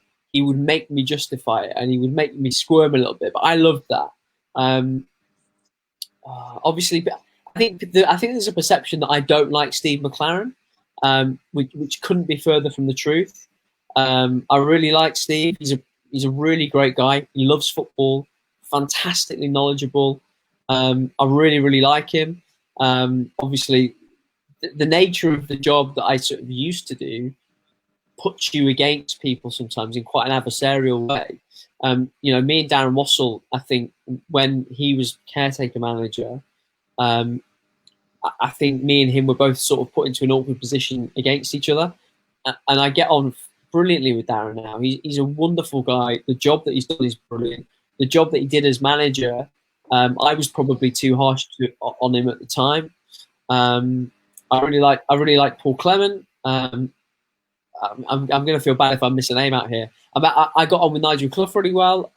make me justify it, and he would make me squirm a little bit. But I loved that. Obviously, I think there's a perception that I don't like Steve McLaren, which couldn't be further from the truth. I really like Steve. He's a really great guy. He loves football, fantastically knowledgeable. I really like him. Obviously, the nature of the job that I sort of used to do puts you against people sometimes in quite an adversarial way. Me and Darren Wassell, I think when he was caretaker manager, I think me and him were both sort of put into an awkward position against each other. And I get on brilliantly with Darren now. He's a wonderful guy. The job that he's done is brilliant. The job that he did as manager, I was probably too harsh on him at the time. I really like Paul Clement. I'm going to feel bad if I miss a name out here. I got on with Nigel Clough really well.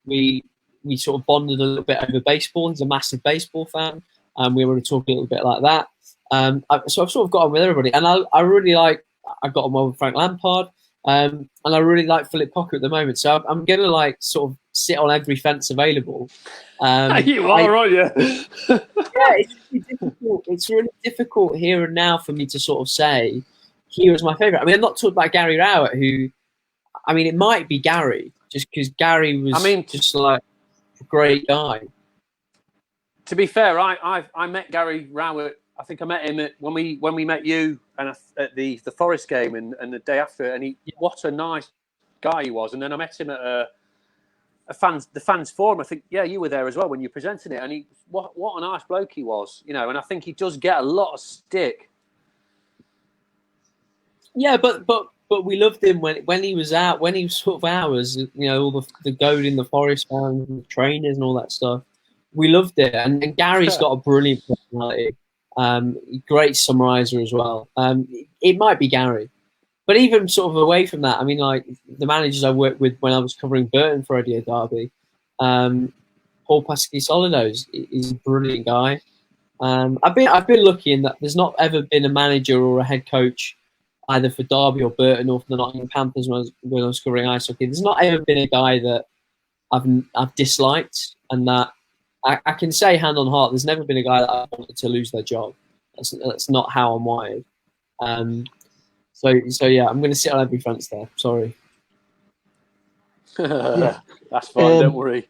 We sort of bonded a little bit over baseball. He's a massive baseball fan. We were talking a little bit like that. So I've sort of got on with everybody. And I got on well with Frank Lampard. And I really like Philip Cocker at the moment. So I'm going to sort of sit on every fence available. You are, aren't you? It's really difficult. It's really difficult here and now for me to sort of say, he was my favourite. I mean, I'm not talking about Gary Rowett, it might be Gary, just because Gary was just like a great guy. To be fair, I met Gary Rowett. I think I met him when we met you and at the Forest game and the day after. And what a nice guy he was. And then I met him at the fans forum. I think you were there as well when you presented it. And what a nice bloke he was, And I think he does get a lot of stick. Yeah, but we loved him when he was out, when he was sort of ours, all the goad in the Forest fans and the trainers and all that stuff. We loved it. And Gary's got a brilliant personality. Great summariser as well. It might be Gary. But even sort of away from that, the managers I worked with when I was covering Burton for Radio Derby, Paul Pasquisolido is a brilliant guy. I've been lucky in that there's not ever been a manager or a head coach either for Derby or Burton or for the Nottingham Panthers when I was covering ice hockey. There's not ever been a guy that I've disliked, and that I can say hand on heart, there's never been a guy that I wanted to lose their job. That's not how I'm wired. So yeah, I'm going to sit on every fence there. Sorry. Yeah. That's fine. Don't worry.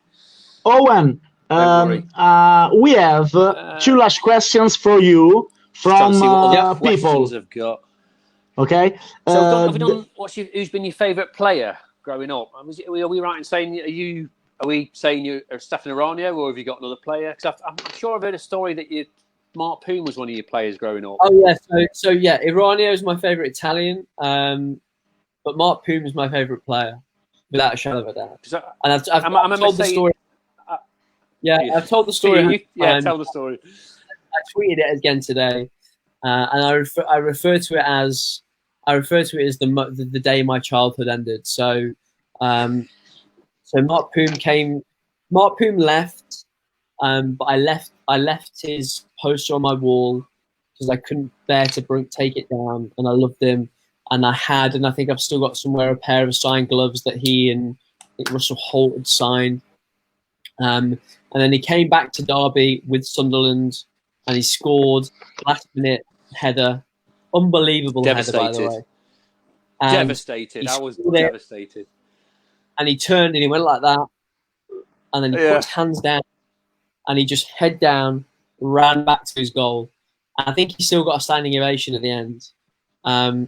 Owen, Don't we have two last questions for you Trying to see what from other people. questions I've got. Okay. So have we done? Who's been your favourite player growing up? Are we right in saying Are we saying you're Stefan Aranio, or have you got another player? Because I'm sure I've heard a story that Mark Poom was one of your players growing up. Oh yeah, so yeah, Aranio is my favourite Italian, but Mark Poom is my favourite player, without a shadow of a doubt. And I've told the story. I've told the story. Tell the story. I tweeted it again today, and I refer to it as the day my childhood ended. So, so Mark Poom left, but I left his poster on my wall because I couldn't bear to take it down, and I loved him, and I think I've still got somewhere a pair of signed gloves that he and Russell Holt had signed. And then he came back to Derby with Sunderland, and he scored last-minute header, unbelievable header, by the way. Devastated. I was devastated. And he turned and he went like that, and then he put his hands down, and he just head down, ran back to his goal. And I think he still got a standing ovation at the end.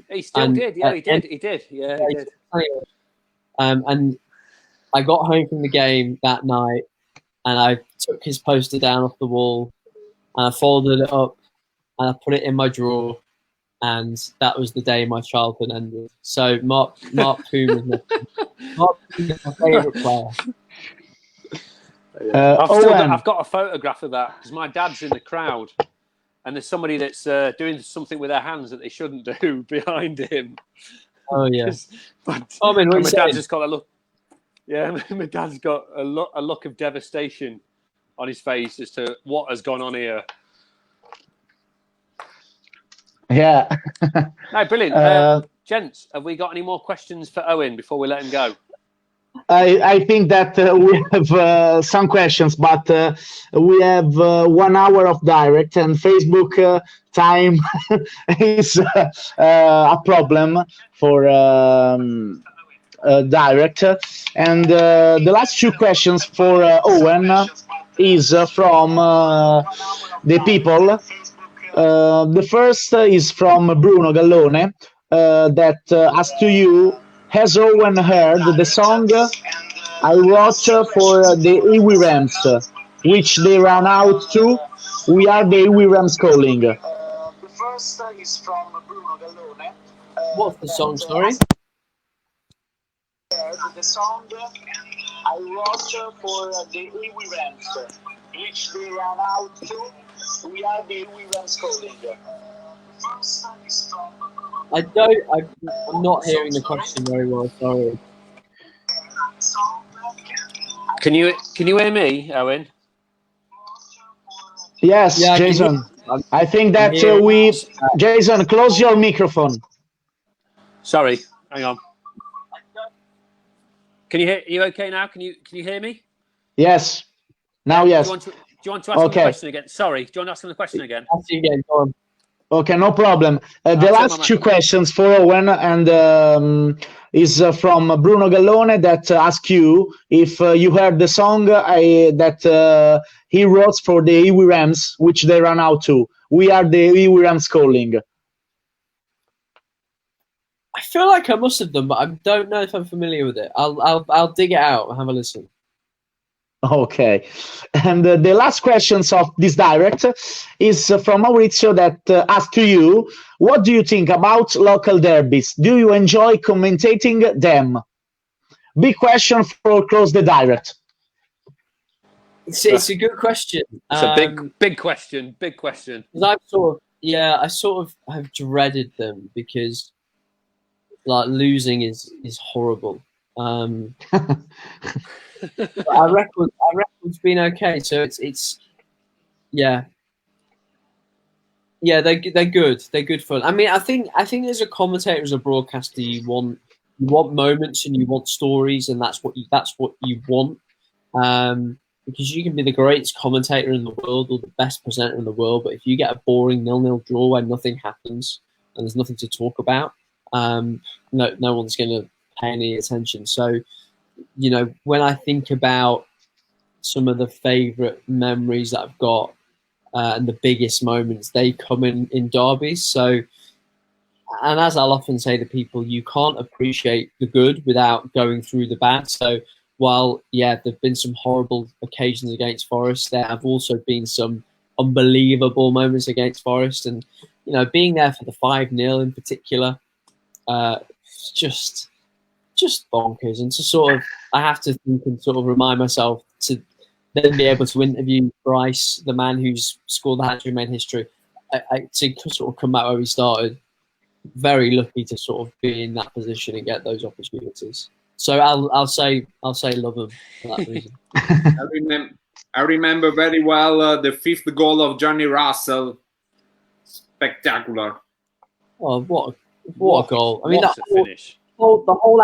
He still did. Yeah, he did. Yeah, he did. And I got home from the game that night, and I took his poster down off the wall, and I folded it up, and I put it in my drawer, and that was the day my childhood ended. So Mark Poom is my favourite player. I've got a photograph of that because my dad's in the crowd, and there's somebody that's doing something with their hands that they shouldn't do behind him. Oh yeah. My dad's just got a look. Yeah, my dad's got a look of devastation on his face as to what has gone on here. Yeah. No, brilliant. Gents, have we got any more questions for Owen before we let him go? I think that we have some questions, but we have 1 hour of direct, and Facebook time is a problem for direct. And the last two questions for Owen is from the people. The first is from Bruno Gallone that asks to you, has Owen heard the song I wrote for the Iwi Rams, which they ran out to? We are the Iwi Rams calling. The first is from Bruno Gallone. What's the song, sorry? The song I wrote for the Iwi Rams, which they ran out to. We are the Iwi Rams calling. I'm not hearing the question very well. Sorry. Can you hear me, Owen? Yes, yeah, Jason. I think that Jason, close your microphone. Sorry, hang on. Can you hear? Are you okay now? Can you hear me? Yes. Now, yes. Do you want to ask him the question again? Sorry. Do you want to ask him the question again? Ask you again. Go on. Okay, no problem. The last two questions for Owen and is from Bruno Gallone that asks you if you heard the song that he wrote for the Iwi Rams, which they ran out to. We are the Iwi Rams calling. I feel like I must have done, but I don't know if I'm familiar with it. I'll dig it out and have a listen. Okay, and the last questions of this direct is from Maurizio that asks to you, what do you think about local derbies? Do you enjoy commentating them? Big question for close the direct. It's a good question. It's a big question. Big question. I sort of have dreaded them because like losing is horrible. Our record's been okay, so it's yeah. Yeah, they're good. They're good fun. I mean, I think as a commentator, as a broadcaster, you want moments and you want stories, and that's what you want. Because you can be the greatest commentator in the world or the best presenter in the world, but if you get a boring 0-0 draw where nothing happens and there's nothing to talk about, no one's going to pay any attention. So, when I think about some of the favourite memories that I've got and the biggest moments, they come in derbies. So, and as I'll often say to people, you can't appreciate the good without going through the bad. So while, there've been some horrible occasions against Forest, there have also been some unbelievable moments against Forest. And, being there for the 5-0 in particular, just bonkers. And to sort of, I have to think and sort of remind myself to then be able to interview Bryce, the man who's scored the hat-trick, made history, to sort of come back where we started. Very lucky to sort of be in that position and get those opportunities. So I'll say love them for that reason. I remember very well the 5th goal of Johnny Russell. Spectacular. Oh, what a goal! I mean, What a finish. The whole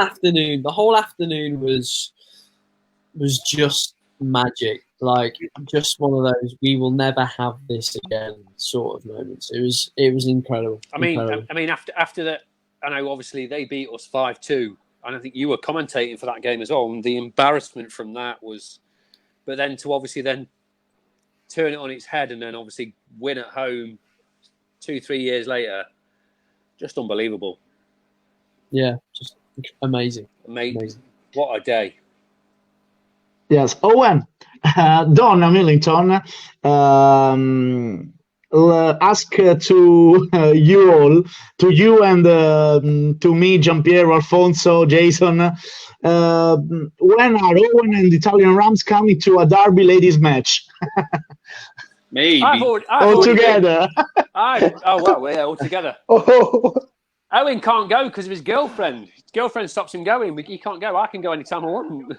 afternoon was just magic. Like, just one of those we will never have this again sort of moments. It was incredible. I mean, after that, I know obviously they beat us 5-2, and I think you were commentating for that game as well. And the embarrassment from that was, but then to obviously then turn it on its head and then obviously win at home 2-3 years later, just unbelievable. Yeah, just amazing. Amazing. What a day. Yes, Owen, Don Millington ask to you all, to you and to me, Giampiero, Alfonso, Jason, when are Owen and Italian Rams coming to a Derby ladies match? Maybe. All together. All together. Oh, Owen can't go because of his girlfriend. His girlfriend stops him going. He can't go. I can go anytime I want.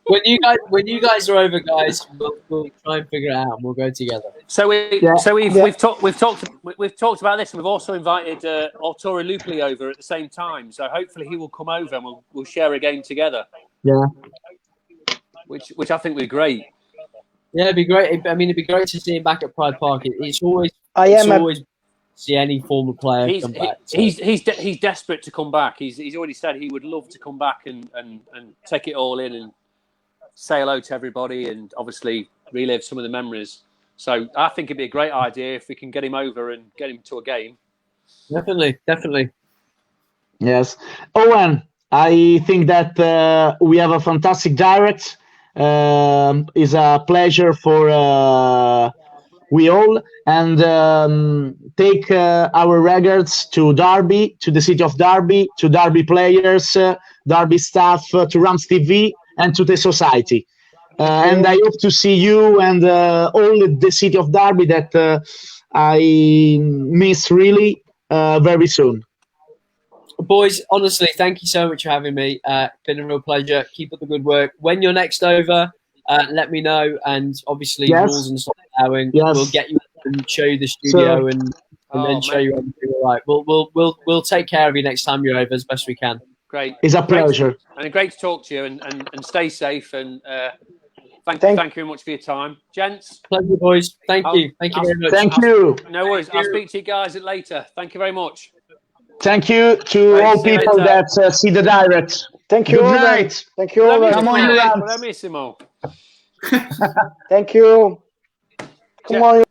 When you guys are over, guys, we'll try and figure it out and we'll go together. We've talked about this, and we've also invited Arturo Lupoli over at the same time. So hopefully he will come over and we'll share a game together. Yeah. Which I think would be great. Yeah, it'd be great. I mean, it'd be great to see him back at Pride Park. It's always see any former player come back. So. He's desperate to come back. He's already said he would love to come back and take it all in and say hello to everybody and obviously relive some of the memories. So I think it'd be a great idea if we can get him over and get him to a game. Definitely. Yes. Owen, I think that we have a fantastic direct. It's a pleasure for we all, and take our regards to Derby, to the city of Derby, to Derby players, Derby staff, to Rams TV, and to the society. And I hope to see you and all the city of Derby that I miss really very soon. Boys, honestly, thank you so much for having me. Been a real pleasure. Keep up the good work. When you're next over, let me know. And obviously, rules and stuff allowing, we'll get you and show you the studio and then show you everything. All right, we'll take care of you next time you're over as best we can. Great. It's a pleasure. And great to talk to you and stay safe and thank you very much for your time. Gents. Pleasure, boys. Thank you. Thank you very much. Thank you. No worries. I'll speak to you guys later. Thank you very much. Thank you to all people that see the direct. Thank you. Good night. Thank you. Come on, you Rams. Bravissimo. Thank you. Come on.